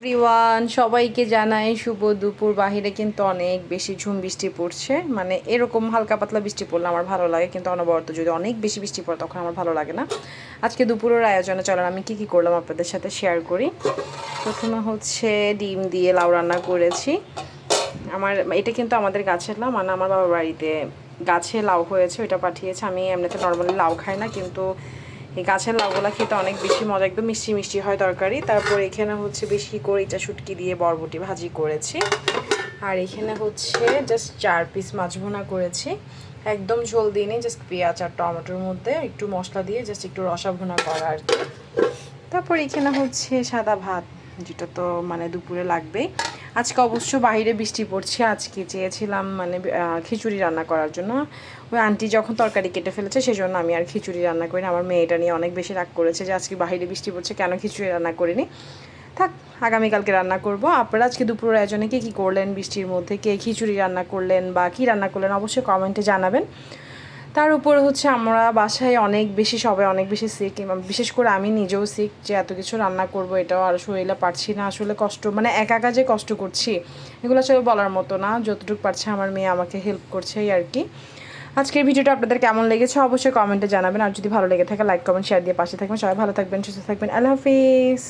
Everyone সবাইকে জানাই শুভ দুপুর। বাহিরে কিন্তু অনেক বেশি ঝুম বৃষ্টি পড়ছে, মানে এরকম হালকা পাতলা বৃষ্টি পড়লে আমার ভালো লাগে, কিন্তু অনবরত যদি অনেক বেশি বৃষ্টি পড়ে তখন আমার ভালো লাগে না। আজকে দুপুরের আয়োজনে চলেন আমি কি করলাম আপনাদের সাথে শেয়ার করি। প্রথমে হচ্ছে ডিম দিয়ে লাউ রান্না করেছি। এটা কিন্তু আমাদের গাছের লাউ, মানে আমার বাবার বাড়িতে গাছে লাউ হয়েছে, ওইটা পাঠিয়েছে। আমি এমনিতে নর্মালি লাউ খাই না, কিন্তু এই গাছের লাউগুলা খেতে অনেক বেশি মজা, একদম মিষ্টি মিষ্টি হয় তরকারি। তারপর এখানে হচ্ছে বেশি করে ইচা শুটকি দিয়ে বরবটি ভাজি করেছি। আর এখানে হচ্ছে জাস্ট 4 পিস মাছ ভুনা করেছি, একদম ঝোল দিয়ে নিই, জাস্ট পেঁয়াজ আর টমেটোর মধ্যে একটু মশলা দিয়ে জাস্ট একটু রসা ভুনা করা আর কি। তারপর এখানে হচ্ছে সাদা ভাত, যেটা তো মানে দুপুরে লাগবেই। আজকে অবশ্য বাইরে বৃষ্টি পড়ছে, আজকে চেয়েছিলাম মানে খিচুড়ি রান্না করার জন্য। ওই আন্টি যখন তরকারি কেটে ফেলেছে সেজন্য আমি আর খিচুড়ি রান্না করিনি। আমার মেয়েটা নিয়ে অনেক বেশি রাগ করেছে যে আজকে বাইরে বৃষ্টি পড়ছে কেন খিচুড়ি রান্না করিনি। থাক, আগামীকালকে রান্না করব। আপনারা আজকে দুপুরের আয়োজনে কী করলেন, বৃষ্টির মধ্যে কে খিচুড়ি রান্না করলেন বা কী রান্না করলেন অবশ্যই কমেন্টে জানাবেন। তার উপরে হচ্ছে আমরা বাসায় সবাই অনেক বেশি সিক, বিশেষ করে আমি নিজেও সিক, যে এত কিছু রান্না করব এটাও আর শরীরে পারছি না। আসলে কষ্ট, মানে একা কাজে কষ্ট করছি, এগুলো আসলে বলার মতো না। যতটুকু পারছে আমার মেয়ে আমাকে হেল্প করছে, এই আর কি। আজকের ভিডিওটা আপনাদের কেমন লেগেছে অবশ্যই কমেন্টে জানাবেন, আর যদি ভালো লেগে থাকে লাইক কমেন্ট শেয়ার দিয়ে পাশে থাকবেন। সবাই ভালো থাকবেন, সুস্থ থাকবেন। আল্লাহ হাফিজ।